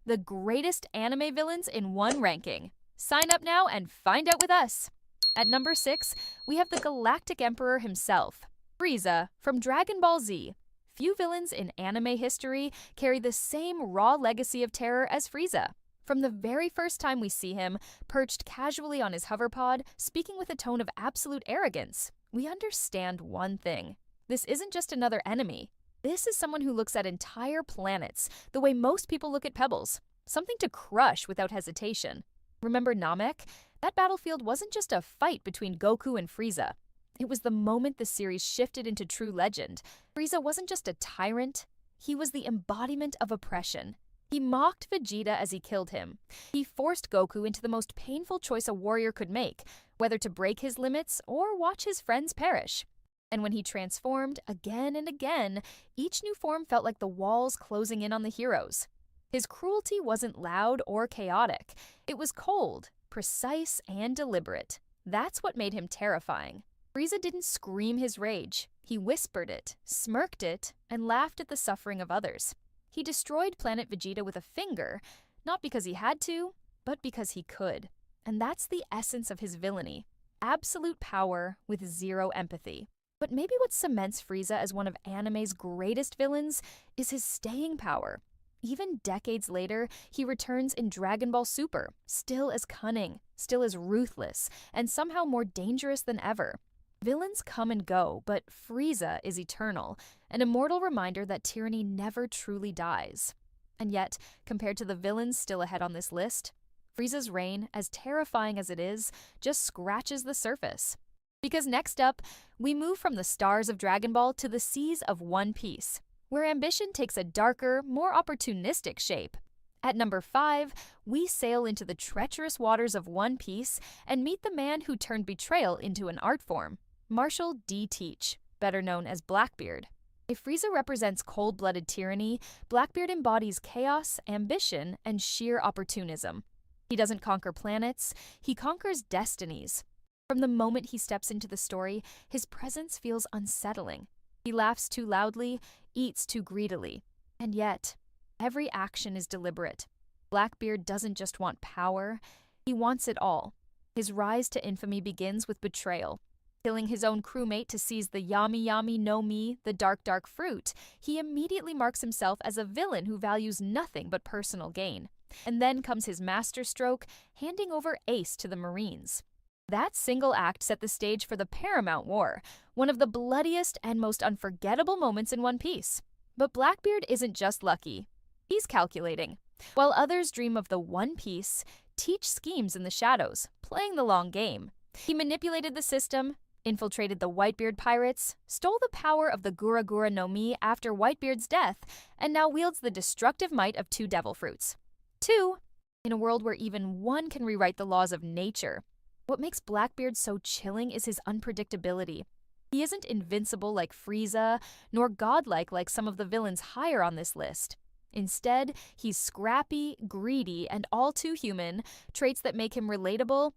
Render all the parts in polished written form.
the greatest anime villains in one ranking. Sign up now and find out with us. At number 6, we have the Galactic Emperor himself, Frieza from Dragon Ball Z. Few villains in anime history carry the same raw legacy of terror as Frieza. From the very first time we see him, perched casually on his hoverpod, speaking with a tone of absolute arrogance, we understand one thing. This isn't just another enemy. This is someone who looks at entire planets the way most people look at pebbles, something to crush without hesitation. Remember Namek? That battlefield wasn't just a fight between Goku and Frieza. It was the moment the series shifted into true legend. Frieza wasn't just a tyrant, he was the embodiment of oppression. He mocked Vegeta as he killed him. He forced Goku into the most painful choice a warrior could make, whether to break his limits or watch his friends perish. And when he transformed again and again, each new form felt like the walls closing in on the heroes. His cruelty wasn't loud or chaotic. It was cold, precise, and deliberate. That's what made him terrifying. Frieza didn't scream his rage. He whispered it, smirked it, and laughed at the suffering of others. He destroyed Planet Vegeta with a finger, not because he had to, but because he could. And that's the essence of his villainy. Absolute power with zero empathy. But maybe what cements Frieza as one of anime's greatest villains is his staying power. Even decades later, he returns in Dragon Ball Super, still as cunning, still as ruthless, and somehow more dangerous than ever. Villains come and go, but Frieza is eternal, an immortal reminder that tyranny never truly dies. And yet, compared to the villains still ahead on this list, Frieza's reign, as terrifying as it is, just scratches the surface. Because next up, we move from the stars of Dragon Ball to the seas of One Piece, where ambition takes a darker, more opportunistic shape. At number 5, we sail into the treacherous waters of One Piece and meet the man who turned betrayal into an art form, Marshall D. Teach, better known as Blackbeard. If Frieza represents cold-blooded tyranny, Blackbeard embodies chaos, ambition, and sheer opportunism. He doesn't conquer planets, he conquers destinies. From the moment he steps into the story, his presence feels unsettling. He laughs too loudly, eats too greedily. And yet, every action is deliberate. Blackbeard doesn't just want power, he wants it all. His rise to infamy begins with betrayal. Killing his own crewmate to seize the yami yami no mi, the dark dark fruit, he immediately marks himself as a villain who values nothing but personal gain. And then comes his masterstroke, handing over Ace to the Marines. That single act set the stage for the Paramount War, one of the bloodiest and most unforgettable moments in One Piece. But Blackbeard isn't just lucky. He's calculating. While others dream of the One Piece, Teach schemes in the shadows, playing the long game. He manipulated the system, infiltrated the Whitebeard pirates, stole the power of the Gura Gura no Mi after Whitebeard's death, and now wields the destructive might of 2 devil fruits. 2, in a world where even one can rewrite the laws of nature. What makes Blackbeard so chilling is his unpredictability. He isn't invincible like Frieza, nor godlike like some of the villains higher on this list. Instead, he's scrappy, greedy, and all too human, traits that make him relatable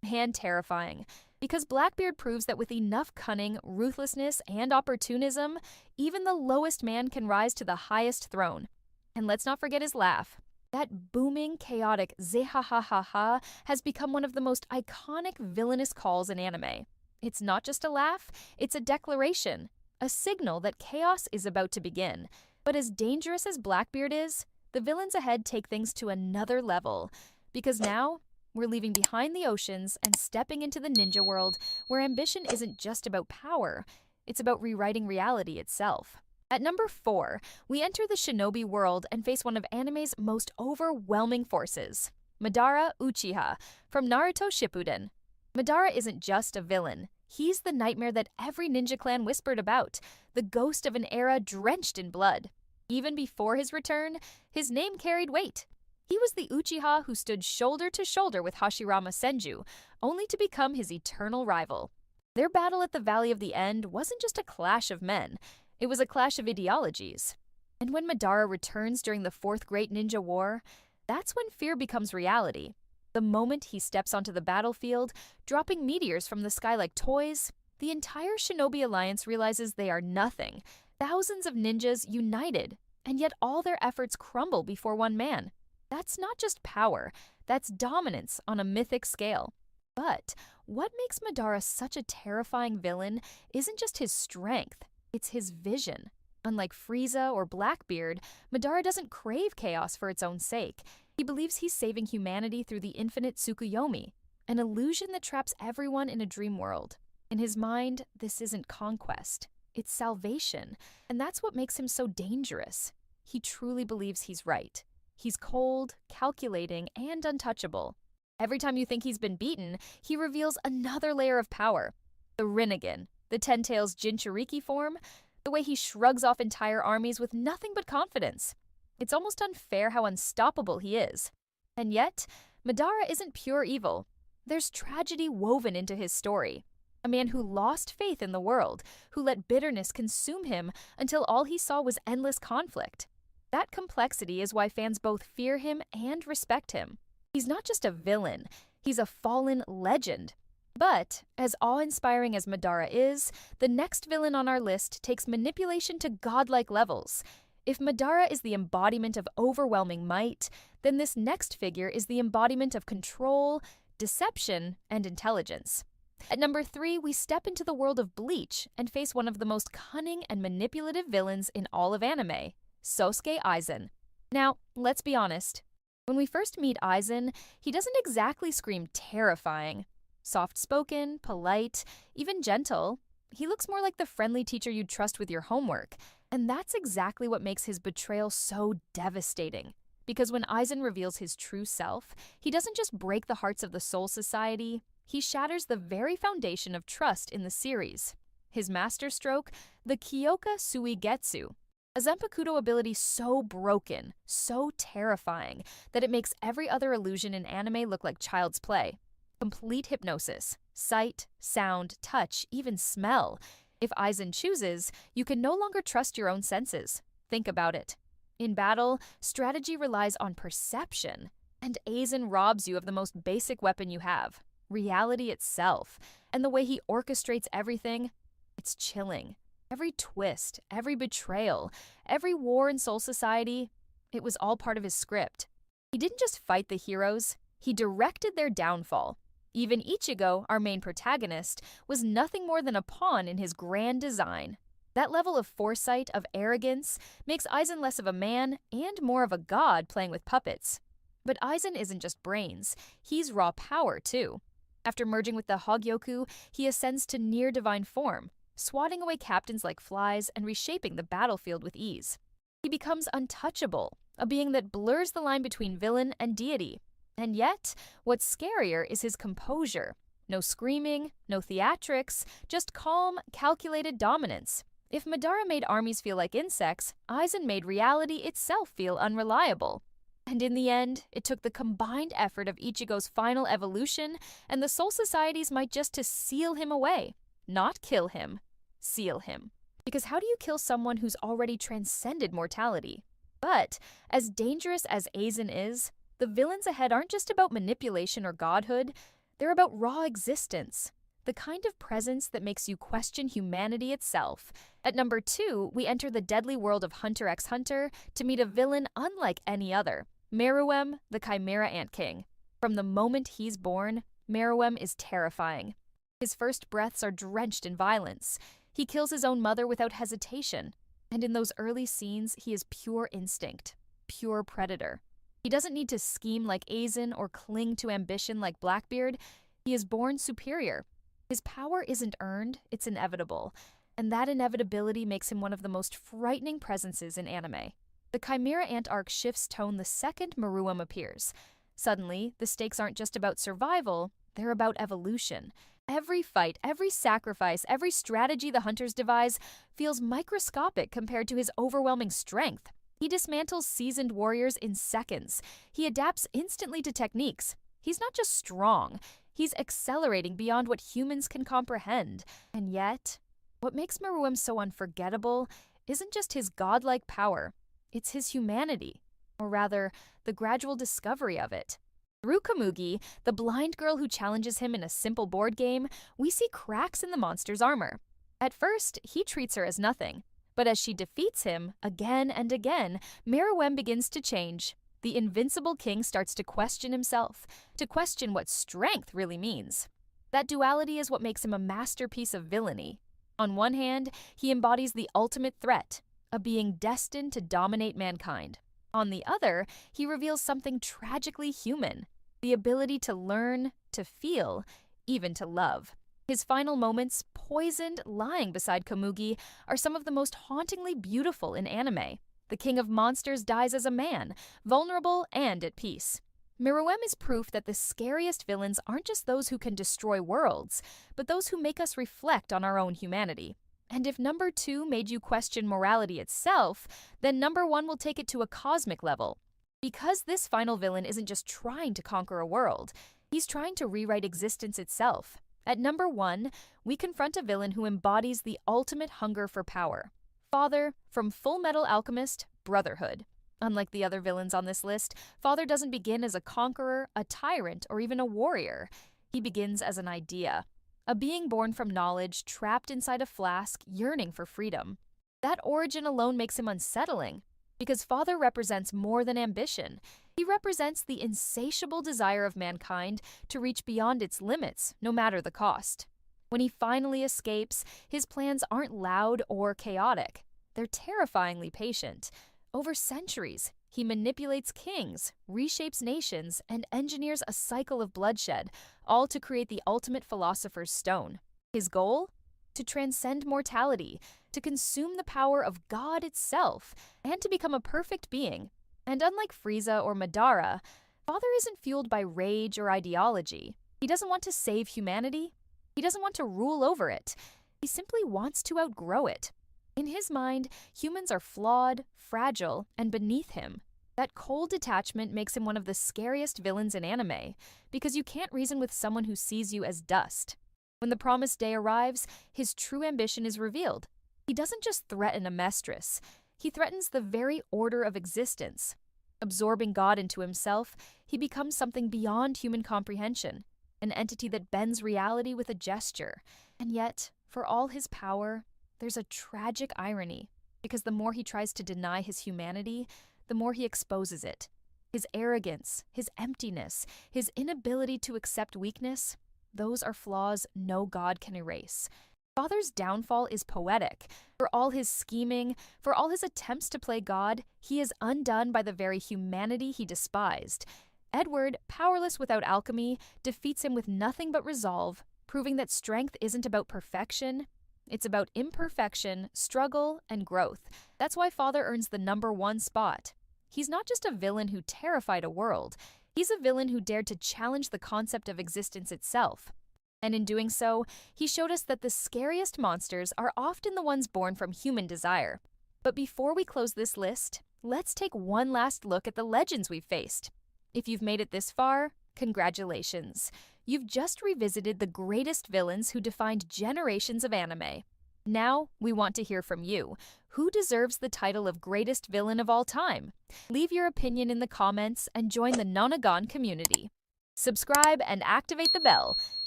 and terrifying. Because Blackbeard proves that with enough cunning, ruthlessness, and opportunism, even the lowest man can rise to the highest throne. And let's not forget his laugh. That booming, chaotic "zeh-ha-ha-ha-ha" has become one of the most iconic villainous calls in anime. It's not just a laugh, it's a declaration, a signal that chaos is about to begin. But as dangerous as Blackbeard is, the villains ahead take things to another level. Because now, we're leaving behind the oceans and stepping into the ninja world where ambition isn't just about power, it's about rewriting reality itself. At number 4, we enter the shinobi world and face one of anime's most overwhelming forces, Madara Uchiha from Naruto Shippuden. Madara isn't just a villain. He's the nightmare that every ninja clan whispered about, the ghost of an era drenched in blood. Even before his return, his name carried weight. He was the Uchiha who stood shoulder to shoulder with Hashirama Senju, only to become his eternal rival. Their battle at the Valley of the End wasn't just a clash of men, it was a clash of ideologies. And when Madara returns during the Fourth Great Ninja War, that's when fear becomes reality. The moment he steps onto the battlefield, dropping meteors from the sky like toys, the entire Shinobi Alliance realizes they are nothing. Thousands of ninjas united, and yet all their efforts crumble before one man. That's not just power, that's dominance on a mythic scale. But what makes Madara such a terrifying villain isn't just his strength, it's his vision. Unlike Frieza or Blackbeard, Madara doesn't crave chaos for its own sake. He believes he's saving humanity through the infinite Tsukuyomi, an illusion that traps everyone in a dream world. In his mind, this isn't conquest, it's salvation, and that's what makes him so dangerous. He truly believes he's right. He's cold, calculating, and untouchable. Every time you think he's been beaten, he reveals another layer of power. The Rinnegan, the Ten Tails Jinchuriki form, the way he shrugs off entire armies with nothing but confidence. It's almost unfair how unstoppable he is. And yet, Madara isn't pure evil. There's tragedy woven into his story. A man who lost faith in the world, who let bitterness consume him until all he saw was endless conflict. That complexity is why fans both fear him and respect him. He's not just a villain, he's a fallen legend. But, as awe-inspiring as Madara is, the next villain on our list takes manipulation to godlike levels. If Madara is the embodiment of overwhelming might, then this next figure is the embodiment of control, deception, and intelligence. At number 3, we step into the world of Bleach and face one of the most cunning and manipulative villains in all of anime, Sosuke Aizen. Now, let's be honest. When we first meet Aizen, he doesn't exactly scream terrifying. Soft-spoken, polite, even gentle, he looks more like the friendly teacher you'd trust with your homework. And that's exactly what makes his betrayal so devastating. Because when Aizen reveals his true self, he doesn't just break the hearts of the Soul Society, he shatters the very foundation of trust in the series. His masterstroke, the Kyoka Suigetsu, a Zanpakuto ability so broken, so terrifying, that it makes every other illusion in anime look like child's play. Complete hypnosis, sight, sound, touch, even smell. If Aizen chooses, you can no longer trust your own senses. Think about it. In battle, strategy relies on perception, and Aizen robs you of the most basic weapon you have, reality itself. And the way he orchestrates everything, it's chilling. Every twist, every betrayal, every war in Soul Society, it was all part of his script. He didn't just fight the heroes, he directed their downfall. Even Ichigo, our main protagonist, was nothing more than a pawn in his grand design. That level of foresight, of arrogance, makes Aizen less of a man and more of a god playing with puppets. But Aizen isn't just brains, he's raw power too. After merging with the Hogyoku, he ascends to near-divine form, swatting away captains like flies and reshaping the battlefield with ease. He becomes untouchable, a being that blurs the line between villain and deity. And yet, what's scarier is his composure. No screaming, no theatrics, just calm, calculated dominance. If Madara made armies feel like insects, Aizen made reality itself feel unreliable. And in the end, it took the combined effort of Ichigo's final evolution and the Soul Society's might just to seal him away. Not kill him, seal him. Because how do you kill someone who's already transcended mortality? But, as dangerous as Aizen is, the villains ahead aren't just about manipulation or godhood, they're about raw existence. The kind of presence that makes you question humanity itself. At number 2, we enter the deadly world of Hunter x Hunter to meet a villain unlike any other, Meruem, the Chimera Ant King. From the moment he's born, Meruem is terrifying. His first breaths are drenched in violence. He kills his own mother without hesitation. And in those early scenes, he is pure instinct, pure predator. He doesn't need to scheme like Aizen or cling to ambition like Blackbeard. He is born superior. His power isn't earned, it's inevitable. And that inevitability makes him one of the most frightening presences in anime. The Chimera Ant arc shifts tone the second Meruem appears. Suddenly, the stakes aren't just about survival, they're about evolution. Every fight, every sacrifice, every strategy the hunters devise feels microscopic compared to his overwhelming strength. He dismantles seasoned warriors in seconds. He adapts instantly to techniques. He's not just strong, he's accelerating beyond what humans can comprehend. And yet, what makes Meruem so unforgettable isn't just his godlike power, it's his humanity, or rather, the gradual discovery of it. Through Kamugi, the blind girl who challenges him in a simple board game, we see cracks in the monster's armor. At first, he treats her as nothing. But as she defeats him, again and again, Meruem begins to change. the invincible king starts to question himself, to question what strength really means. That duality is what makes him a masterpiece of villainy. On one hand, he embodies the ultimate threat, a being destined to dominate mankind. On the other, he reveals something tragically human, the ability to learn, to feel, even to love. His final moments, poisoned, lying beside Komugi, are some of the most hauntingly beautiful in anime. The king of monsters dies as a man, vulnerable and at peace. Meruem is proof that the scariest villains aren't just those who can destroy worlds, but those who make us reflect on our own humanity. And if number 2 made you question morality itself, then number 1 will take it to a cosmic level. Because this final villain isn't just trying to conquer a world, he's trying to rewrite existence itself. At number 1, we confront a villain who embodies the ultimate hunger for power. Father, from Full Metal Alchemist, Brotherhood. Unlike the other villains on this list, Father doesn't begin as a conqueror, a tyrant, or even a warrior. He begins as an idea. A being born from knowledge, trapped inside a flask, yearning for freedom. That origin alone makes him unsettling, because Father represents more than ambition. He represents the insatiable desire of mankind to reach beyond its limits, no matter the cost. When he finally escapes, his plans aren't loud or chaotic. They're terrifyingly patient. Over centuries, he manipulates kings, reshapes nations, and engineers a cycle of bloodshed, all to create the ultimate philosopher's stone. His goal? To transcend mortality, to consume the power of God itself, and to become a perfect being. And unlike Frieza or Madara, Father isn't fueled by rage or ideology. He doesn't want to save humanity. He doesn't want to rule over it. He simply wants to outgrow it. In his mind, humans are flawed, fragile, and beneath him. That cold detachment makes him one of the scariest villains in anime, because you can't reason with someone who sees you as dust. When the promised day arrives, his true ambition is revealed. He doesn't just threaten a mistress. He threatens the very order of existence. Absorbing God into himself, he becomes something beyond human comprehension, an entity that bends reality with a gesture. And yet, for all his power, there's a tragic irony, because the more he tries to deny his humanity, the more he exposes it. His arrogance, his emptiness, his inability to accept weakness, those are flaws no God can erase. Father's downfall is poetic. For all his scheming, for all his attempts to play God, he is undone by the very humanity he despised. Edward, powerless without alchemy, defeats him with nothing but resolve, proving that strength isn't about perfection. It's about imperfection, struggle, and growth. That's why Father earns the number 1 spot. He's not just a villain who terrified a world. He's a villain who dared to challenge the concept of existence itself. And in doing so, he showed us that the scariest monsters are often the ones born from human desire. But before we close this list, let's take one last look at the legends we've faced. If you've made it this far, congratulations. You've just revisited the greatest villains who defined generations of anime. Now, we want to hear from you. Who deserves the title of greatest villain of all time? Leave your opinion in the comments and join the Nonagon community. Subscribe and activate the bell.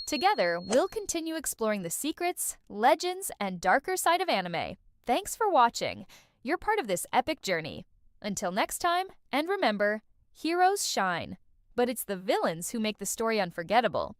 Together, we'll continue exploring the secrets, legends, and darker side of anime. Thanks for watching. You're part of this epic journey. Until next time, and remember, heroes shine. But it's the villains who make the story unforgettable.